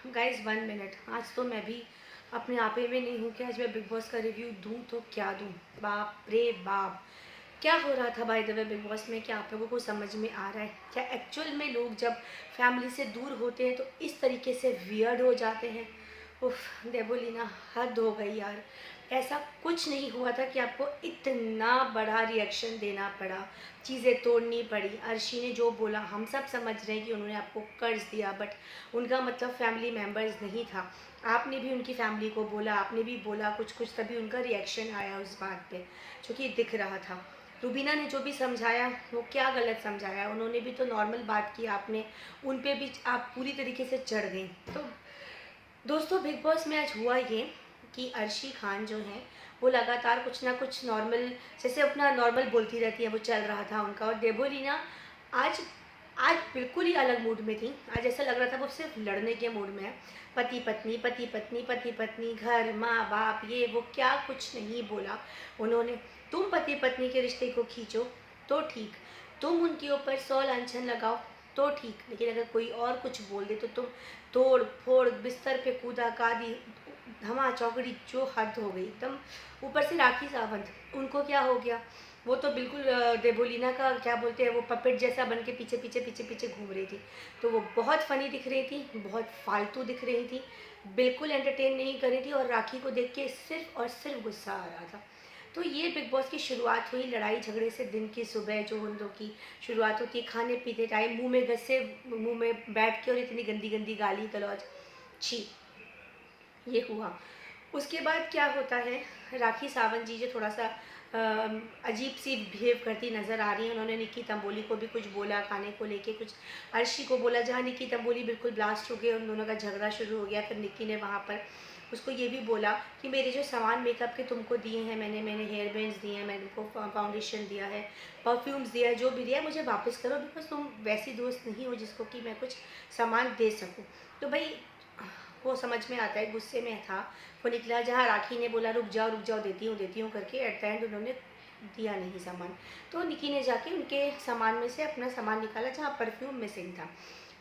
Guys 1 minute. आज तो मैं भी अपने आपे में नहीं हूँ कि आज मैं बिग बॉस का रिव्यू दूँ तो क्या दूँ। बाप रे बाप, क्या हो रहा था by the way big boss में? क्या आप लोगों को समझ में आ रहा है? क्या एक्चुअल में लोग जब फैमिली से दूर होते हैं तो इस तरीके से वियर्ड हो जाते हैं? उफ देबोलीना, हद हो गई यार। ऐसा कुछ नहीं हुआ था कि आपको इतना बड़ा रिएक्शन देना पड़ा, चीज़ें तोड़नी पड़ी। अर्शी ने जो बोला हम सब समझ रहे हैं कि उन्होंने आपको कर्ज दिया, बट उनका मतलब फैमिली मेम्बर्स नहीं था। आपने भी उनकी फैमिली को बोला, आपने भी बोला कुछ कुछ, तभी उनका रिएक्शन आया उस बात पे, जो कि दिख रहा था। रुबीना ने जो भी समझाया वो क्या गलत समझाया? उन्होंने भी तो नॉर्मल बात की, आपने उन पे भी आप पूरी तरीके से चढ़ गई। तो दोस्तों, बिग बॉस में आज हुआ ये कि अर्शी खान जो हैं वो लगातार कुछ ना कुछ नॉर्मल, जैसे अपना नॉर्मल बोलती रहती है, वो चल रहा था उनका। और देबोलीना आज आज बिल्कुल ही अलग मूड में थी। आज ऐसा लग रहा था वो सिर्फ लड़ने के मूड में है। पति पत्नी पति पत्नी पति पत्नी, घर, माँ बाप, ये वो, क्या कुछ नहीं बोला उन्होंने। तुम पति पत्नी के रिश्ते को खींचो तो ठीक, तुम उनके ऊपर 100 लांछन लगाओ तो ठीक, लेकिन अगर कोई और कुछ बोल दे तो तुम तोड़ फोड़, बिस्तर पे कूदा कादी, धमा चौकड़ी, जो हद हो गई एकदम। ऊपर से राखी सावंत, उनको क्या हो गया? वो तो बिल्कुल देबोलीना का क्या बोलते हैं, वो पपेट जैसा बन के पीछे पीछे पीछे पीछे घूम रही थी। तो वो बहुत फनी दिख रही थी, बहुत फालतू दिख रही थी, बिल्कुल एंटरटेन नहीं कर रही थी। और राखी को देख के सिर्फ और सिर्फ गुस्सा आ रहा था। तो ये बिग बॉस की शुरुआत हुई लड़ाई झगड़े से। दिन की सुबह जो उन लोग की शुरुआत होती है, खाने पीते टाइम मुंह में गस्से, मुंह में बैठ के, और इतनी गंदी गंदी गाली गलौज, छी, ये हुआ। उसके बाद क्या होता है, राखी सावंत जी जो थोड़ा सा अजीब सी बिहेव करती नज़र आ रही है। उन्होंने निक्की तंबोली को भी कुछ बोला खाने को लेके, कुछ अर्शी को बोला, जहाँ निक्की तंबोली बिल्कुल ब्लास्ट हो गई, उन दोनों का झगड़ा शुरू हो गया। फिर निक्की ने वहाँ पर उसको ये भी बोला कि मेरे जो सामान मेकअप के तुमको दिए हैं, मैंने मैंने हेयर बैंड्स दिए हैं, मैंने तुमको फाउंडेशन दिया है, परफ्यूम्स दिया है, जो भी दिया है मुझे वापस करो, बिकॉज तुम वैसी दोस्त नहीं हो जिसको कि मैं कुछ सामान दे सकूँ। तो भाई वो समझ में आता है, गुस्से में था वो निकला। जहाँ राखी ने बोला रुक जाओ देती हूँ करके, एट द एंड उन्होंने दिया नहीं सामान। तो निकी ने जाके उनके सामान में से अपना सामान निकाला जहाँ परफ्यूम मिसिंग था।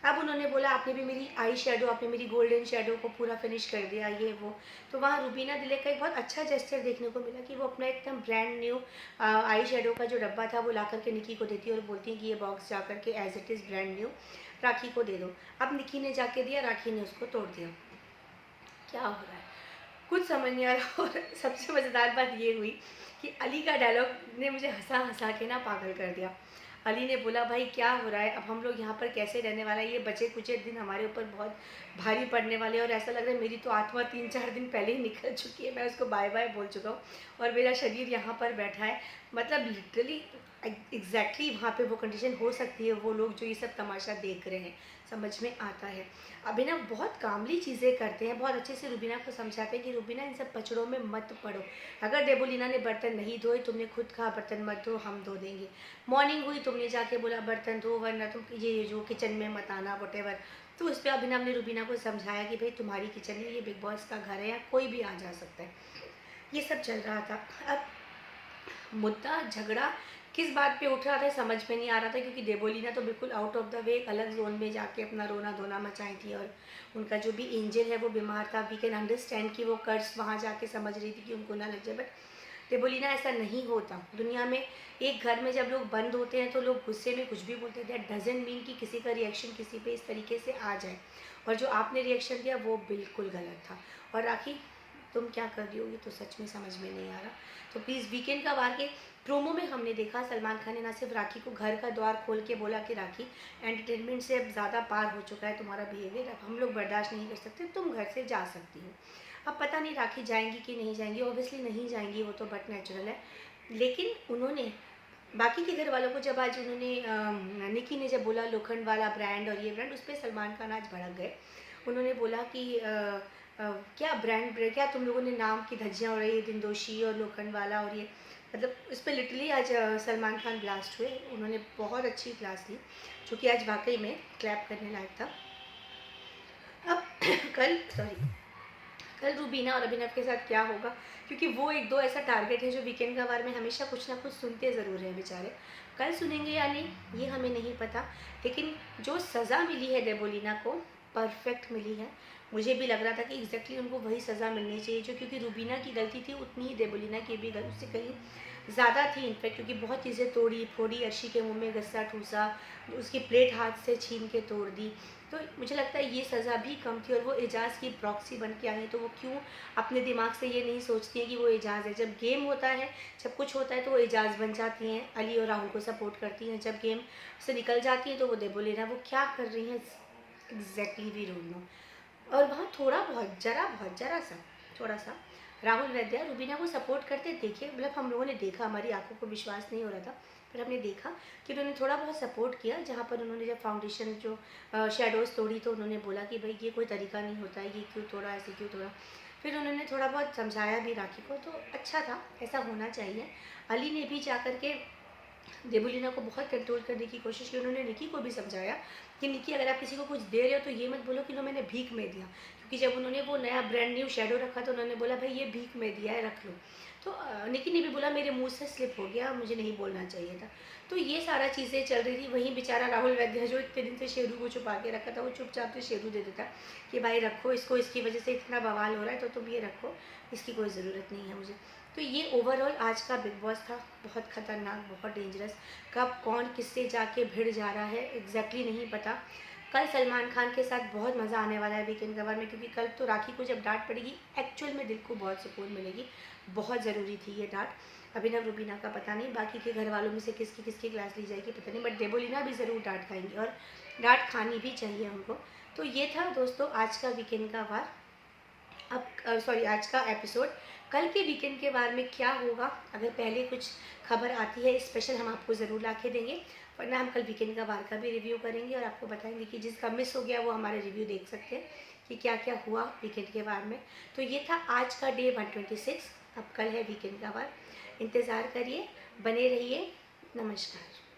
अब उन्होंने बोला आपने भी मेरी आई शेडो, आपने मेरी गोल्डन शेडो को पूरा फिनिश कर दिया, ये वो। तो वहाँ रुबीना दिलेक का एक बहुत अच्छा जेस्चर देखने को मिला कि वो अपना एकदम ब्रांड न्यू आई शेडो का जो डब्बा था वो ला करके निकी को देती है और बोलती है कि ये बॉक्स जा करके as it is brand new Rakhi को दे दो। अब निकी ने जाके दिया, राखी ने उसको तोड़ दिया। क्या हो रहा है कुछ समझ नहीं आ रहा। और सबसे मज़ेदार बात ये हुई कि अली का डायलॉग ने मुझे हंसा हंसा के ना पागल कर दिया। अली ने बोला भाई क्या हो रहा है, अब हम लोग यहाँ पर कैसे रहने वाला है? ये बचे कुछ दिन हमारे ऊपर बहुत भारी पड़ने वाले हैं, और ऐसा लग रहा है मेरी तो आत्मा 3-4 दिन पहले ही निकल चुकी है, मैं उसको बाय बाय बोल चुका हूँ और मेरा शरीर यहाँ पर बैठा है। मतलब लिटरली एग्जैक्टली वहाँ पे वो कंडीशन हो सकती है, वो लोग जो ये सब तमाशा देख रहे हैं। समझ में आता है। अभिनव बहुत कामली चीज़ें करते हैं, बहुत अच्छे से रुबीना को समझाते हैं कि रुबीना इन सब पचड़ों में मत पड़ो। अगर देबोलीना ने बर्तन नहीं धोए, तुमने खुद कहा बर्तन मत धो, हम धो देंगे। मॉर्निंग हुई, तुमने जाके बोला बर्तन धो वरना तुम ये जो किचन में मत आना, वट। तो उस पर अभिनव ने रुबीना को समझाया कि भाई तुम्हारी किचन है, ये बिग बॉस का घर है, यहाँ कोई भी आ जा सकता है। ये सब चल रहा था। अब मुद्दा झगड़ा किस बात पे उठ रहा था समझ में नहीं आ रहा था, क्योंकि देबोलीना तो बिल्कुल आउट ऑफ द वे एक अलग जोन में जाके अपना रोना धोना मचाई थी। और उनका जो भी एंजल है वो बीमार था। वी कैन अंडरस्टैंड कि वो कर्ज वहाँ जाके समझ रही थी कि उनको ना लग जाए, बट देबोलीना ऐसा नहीं होता। दुनिया में एक घर में जब लोग बंद होते हैं तो लोग गुस्से में कुछ भी बोलते हैं, दैट डजेंट मीन कि किसी का रिएक्शन किसी पे इस तरीके से आ जाए। और जो आपने रिएक्शन दिया वो बिल्कुल गलत था। और राखी तुम क्या कर रही हो, ये तो सच में समझ में नहीं आ रहा। तो प्लीज़, वीकेंड का वार के प्रोमो में हमने देखा सलमान खान ने ना सिर्फ राखी को घर का द्वार खोल के बोला कि राखी एंटरटेनमेंट से अब ज़्यादा पार हो चुका है तुम्हारा बिहेवियर, अब हम लोग बर्दाश्त नहीं कर सकते, तुम घर से जा सकती हो। अब पता नहीं राखी जाएंगी कि नहीं जाएंगी, ऑब्वियसली नहीं जाएंगी, वो तो बट नेचुरल है। लेकिन उन्होंने बाकी के घर वालों को जब आज उन्होंने निकी ने जब बोला लोखंड वाला ब्रांड और ये ब्रांड, उस पर सलमान खान आज भड़क गए। उन्होंने बोला कि क्या ब्रांड क्या तुम लोगों ने नाम की धज्जियाँ उड़ाई, दिनदोशी और लोखंड वाला और ये, मतलब इस पर लिटरली आज सलमान खान ब्लास्ट हुए। उन्होंने बहुत अच्छी क्लास ली, जो कि आज वाकई में क्लैप करने लायक था। अब कल रूबीना और अभिनव के साथ क्या होगा, क्योंकि वो एक दो ऐसा टारगेट है जो वीकेंड का वार में हमेशा कुछ ना कुछ सुनते ज़रूर हैं बेचारे। कल सुनेंगे या नहीं ये हमें नहीं पता, लेकिन जो सज़ा मिली है देबोलीना को परफेक्ट मिली है। मुझे भी लग रहा था कि एग्जैक्टली उनको वही सज़ा मिलनी चाहिए जो, क्योंकि रुबीना की गलती थी उतनी ही देबोलिना की भी गलती से कहीं ज़्यादा थी इनफैक्ट, क्योंकि बहुत चीज़ें तोड़ी फोड़ी, अर्शी के मुंह में गस्सा ठूसा, उसकी प्लेट हाथ से छीन के तोड़ दी। तो मुझे लगता है ये सज़ा भी कम थी। और वो एजाज़ की प्रॉक्सी बन के आई, तो वो क्यों अपने दिमाग से ये नहीं सोचती है कि वो एजाज़ है। जब गेम होता है, जब कुछ होता है तो वो एजाज़ बन जाती हैं, अली और राहुल को सपोर्ट करती हैं। जब गेम से निकल जाती है तो वो देबोलिना, वो क्या कर रही हैं एग्जैक्टली वी डोंट नो। और वहाँ थोड़ा बहुत जरा सा थोड़ा सा राहुल वैद्य रुबीना को सपोर्ट करते देखे, मतलब हम लोगों ने देखा, हमारी आंखों को विश्वास नहीं हो रहा था, फिर हमने देखा कि उन्होंने थोड़ा बहुत सपोर्ट किया। जहाँ पर उन्होंने जब फाउंडेशन जो शेडोज़ तोड़ी तो उन्होंने बोला कि भाई ये कोई तरीका नहीं होता है, ये क्यों तोड़ा, ऐसे क्यों तोड़ा। फिर उन्होंने थोड़ा बहुत समझाया भी राखी को, तो अच्छा था, ऐसा होना चाहिए। अली ने भी जा कर के देबोलिना को बहुत कंट्रोल करने की कोशिश की। उन्होंने निकी को भी समझाया कि निकी, अगर आप किसी को कुछ दे रहे हो तो ये मत बोलो कि लो मैंने भीख में दिया, क्योंकि जब उन्होंने वो नया ब्रांड न्यू शेडो रखा तो उन्होंने बोला भाई ये भीख में दिया है, रख लो। तो निकी ने भी बोला मेरे मुंह से स्लिप हो गया, मुझे नहीं बोलना चाहिए था। तो ये सारा चीज़ें चल रही थी। वहीं बेचारा राहुल वैद्य जो इतने दिन से शेरू को छुपा के रखा था, वो चुपचाप से शेरू दे देता कि भाई रखो इसको, इसकी वजह से इतना बवाल हो रहा है तो तुम ये रखो, इसकी कोई ज़रूरत नहीं है मुझे। तो ये ओवरऑल आज का बिग बॉस था, बहुत ख़तरनाक, बहुत डेंजरस। कब कौन किससे जाके भिड़ जा रहा है एग्जैक्टली नहीं पता। कल सलमान खान के साथ बहुत मज़ा आने वाला है वीकेंड कवर में, क्योंकि कल तो राखी को जब डांट पड़ेगी एक्चुअल में दिल को बहुत सुकून मिलेगी। बहुत ज़रूरी थी ये डांट। अभिनव रुबीना का पता नहीं, बाकी के घर वालों में से किसकी किसकी क्लास ली जाएगी पता नहीं, बट देबोलिना भी ज़रूर डांट खाएंगी और डांट खानी भी चाहिए उनको। तो ये था दोस्तों आज का वीकेंड का वार। अब सॉरी आज का एपिसोड। कल के वीकेंड के बारे में क्या होगा, अगर पहले कुछ खबर आती है स्पेशल हम आपको ज़रूर ला के देंगे, वरना हम कल वीकेंड का बार का भी रिव्यू करेंगे और आपको बताएंगे कि जिसका मिस हो गया वो हमारे रिव्यू देख सकते हैं कि क्या क्या हुआ वीकेंड के बारे में। तो ये था आज का डे 126। अब कल है वीकेंड का बार, इंतज़ार करिए, बने रहिए। नमस्कार।